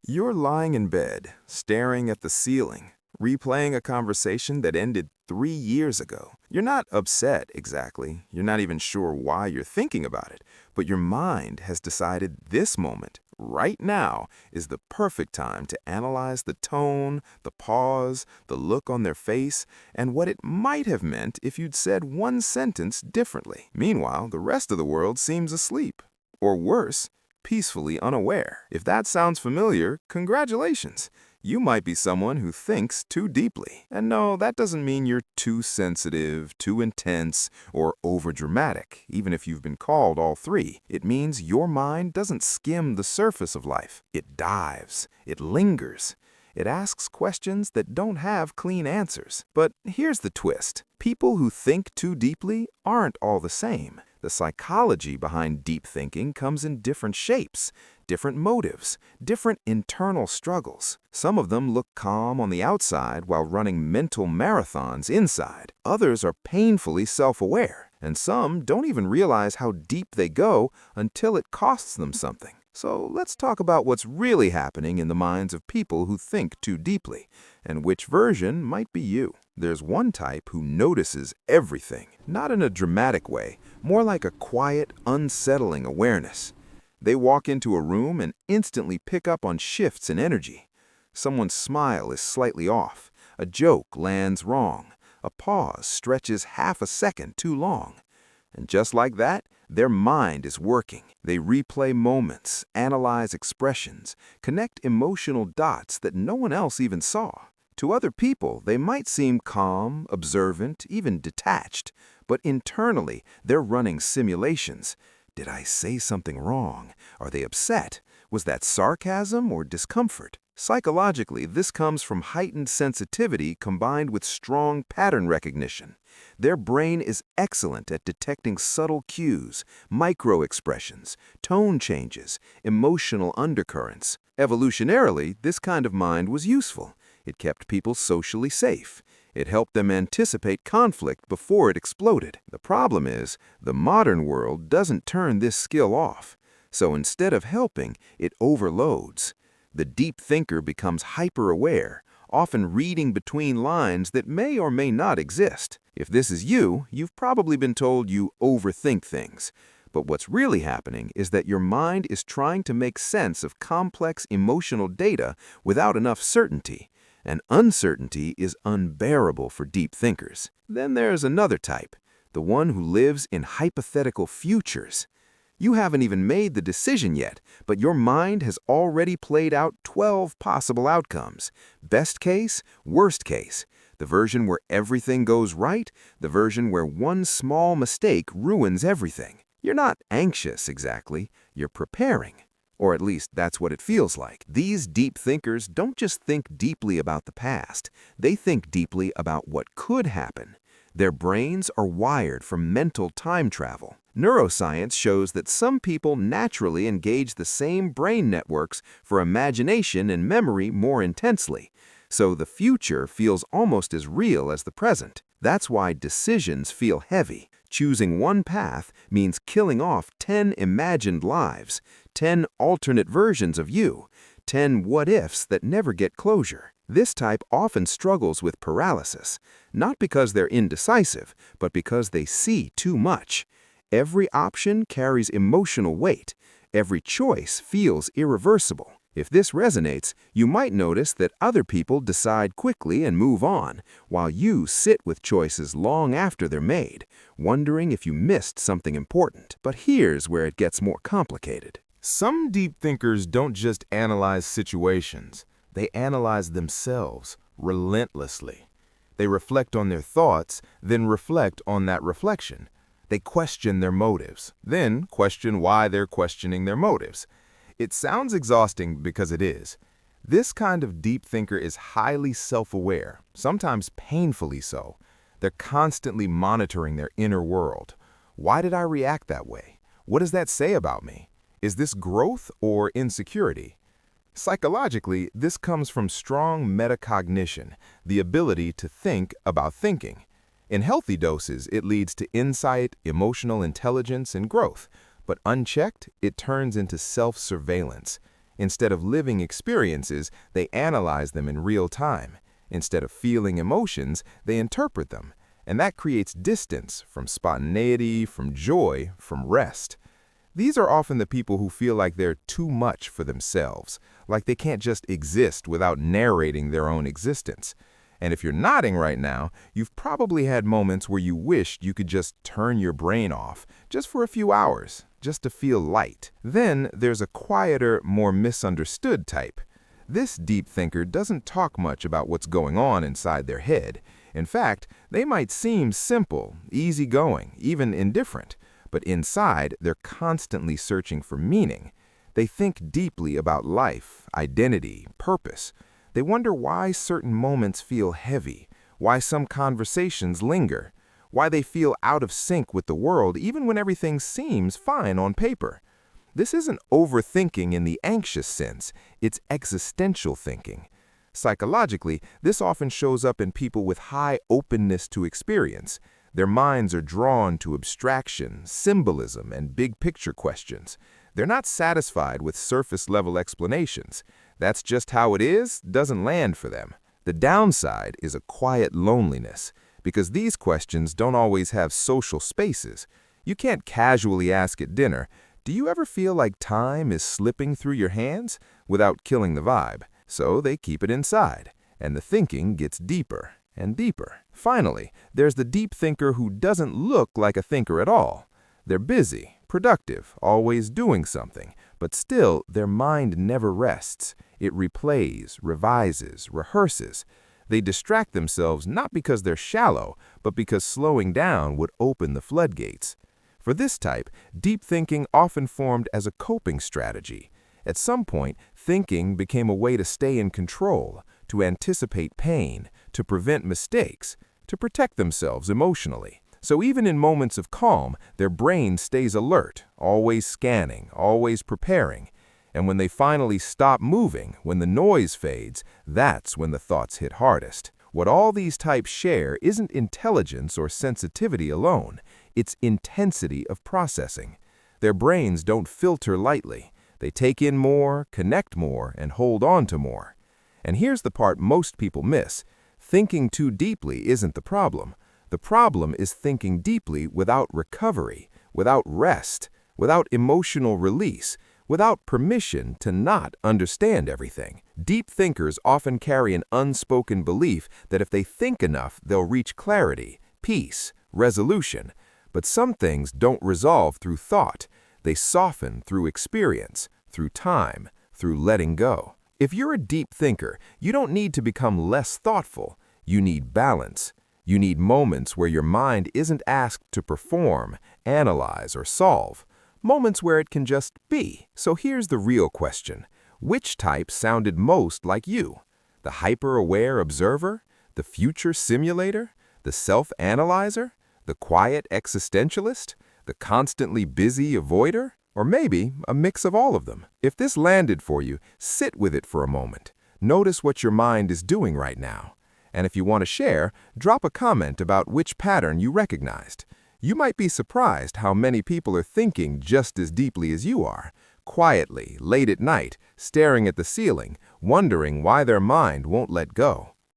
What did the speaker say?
You're lying in bed, staring at the ceiling, replaying a conversation that ended 3 years ago. You're not upset exactly. You're not even sure why you're thinking about it. But your mind has decided this moment, right now, is the perfect time to analyze the tone, the pause, the look on their face, and what it might have meant if you'd said one sentence differently. Meanwhile, the rest of the world seems asleep. Or worse, peacefully unaware. If that sounds familiar, congratulations. You might be someone who thinks too deeply. And no, that doesn't mean you're too sensitive, too intense, or overdramatic, even if you've been called all three. It means your mind doesn't skim the surface of life. It dives. It lingers. It asks questions that don't have clean answers. But here's the twist. People who think too deeply aren't all the same. The psychology behind deep thinking comes in different shapes, different motives, different internal struggles. Some of them look calm on the outside while running mental marathons inside. Others are painfully self-aware, and some don't even realize how deep they go until it costs them something. So let's talk about what's really happening in the minds of people who think too deeply, and which version might be you. There's one type who notices everything, not in a dramatic way, more like a quiet, unsettling awareness. They walk into a room and instantly pick up on shifts in energy. Someone's smile is slightly off, a joke lands wrong, a pause stretches half a second too long. And just like that, their mind is working. They replay moments, analyze expressions, connect emotional dots that no one else even saw. To other people, they might seem calm, observant, even detached, but internally, they're running simulations. Did I say something wrong? Are they upset? Was that sarcasm or discomfort? Psychologically, this comes from heightened sensitivity combined with strong pattern recognition. Their brain is excellent at detecting subtle cues, micro-expressions, tone changes, emotional undercurrents. Evolutionarily, this kind of mind was useful. It kept people socially safe. It helped them anticipate conflict before it exploded. The problem is, the modern world doesn't turn this skill off. So instead of helping, it overloads. The deep thinker becomes hyper-aware, often reading between lines that may or may not exist. If this is you, you've probably been told you overthink things. But what's really happening is that your mind is trying to make sense of complex emotional data without enough certainty. And uncertainty is unbearable for deep thinkers. Then there's another type, the one who lives in hypothetical futures. You haven't even made the decision yet, but your mind has already played out 12 possible outcomes. Best case, worst case. The version where everything goes right, the version where one small mistake ruins everything. You're not anxious exactly, you're preparing. Or at least that's what it feels like. These deep thinkers don't just think deeply about the past, they think deeply about what could happen. Their brains are wired for mental time travel. Neuroscience shows that some people naturally engage the same brain networks for imagination and memory more intensely. So the future feels almost as real as the present. That's why decisions feel heavy. Choosing one path means killing off 10 imagined lives, 10 alternate versions of you, 10 what-ifs that never get closure. This type often struggles with paralysis, not because they're indecisive, but because they see too much. Every option carries emotional weight. Every choice feels irreversible. If this resonates, you might notice that other people decide quickly and move on, while you sit with choices long after they're made, wondering if you missed something important. But here's where it gets more complicated. Some deep thinkers don't just analyze situations, they analyze themselves relentlessly. They reflect on their thoughts, then reflect on that reflection. They question their motives, then question why they're questioning their motives. It sounds exhausting because it is. This kind of deep thinker is highly self-aware, sometimes painfully so. They're constantly monitoring their inner world. Why did I react that way? What does that say about me? Is this growth or insecurity? Psychologically, this comes from strong metacognition, the ability to think about thinking. In healthy doses, it leads to insight, emotional intelligence, and growth. But unchecked, it turns into self-surveillance. Instead of living experiences, they analyze them in real time. Instead of feeling emotions, they interpret them. And that creates distance from spontaneity, from joy, from rest. These are often the people who feel like they're too much for themselves, like they can't just exist without narrating their own existence. And if you're nodding right now, you've probably had moments where you wished you could just turn your brain off, just for a few hours, just to feel light. Then there's a quieter, more misunderstood type. This deep thinker doesn't talk much about what's going on inside their head. In fact, they might seem simple, easygoing, even indifferent. But inside, they're constantly searching for meaning. They think deeply about life, identity, purpose. They wonder why certain moments feel heavy, why some conversations linger, why they feel out of sync with the world even when everything seems fine on paper. This isn't overthinking in the anxious sense, it's existential thinking. Psychologically, this often shows up in people with high openness to experience. Their minds are drawn to abstraction, symbolism, and big-picture questions. They're not satisfied with surface-level explanations. That's just how it is doesn't land for them. The downside is a quiet loneliness, because these questions don't always have social spaces. You can't casually ask at dinner, "Do you ever feel like time is slipping through your hands?" without killing the vibe. So they keep it inside, and the thinking gets deeper and deeper. Finally, there's the deep thinker who doesn't look like a thinker at all. They're busy, productive, always doing something, but still their mind never rests. It replays, revises, rehearses. They distract themselves not because they're shallow, but because slowing down would open the floodgates. For this type, deep thinking often formed as a coping strategy. At some point, thinking became a way to stay in control, to anticipate pain, to prevent mistakes, to protect themselves emotionally. So even in moments of calm, their brain stays alert, always scanning, always preparing. And when they finally stop moving, when the noise fades, that's when the thoughts hit hardest. What all these types share isn't intelligence or sensitivity alone, it's intensity of processing. Their brains don't filter lightly. They take in more, connect more, and hold on to more. And here's the part most people miss. Thinking too deeply isn't the problem. The problem is thinking deeply without recovery, without rest, without emotional release, without permission to not understand everything. Deep thinkers often carry an unspoken belief that if they think enough, they'll reach clarity, peace, resolution. But some things don't resolve through thought. They soften through experience, through time, through letting go. If you're a deep thinker, you don't need to become less thoughtful. You need balance. You need moments where your mind isn't asked to perform, analyze, or solve. Moments where it can just be. So here's the real question. Which type sounded most like you? The hyper-aware observer? The future simulator? The self-analyzer? The quiet existentialist? The constantly busy avoider? Or maybe a mix of all of them. If this landed for you, sit with it for a moment. Notice what your mind is doing right now. And if you want to share, drop a comment about which pattern you recognized. You might be surprised how many people are thinking just as deeply as you are, quietly, late at night, staring at the ceiling, wondering why their mind won't let go.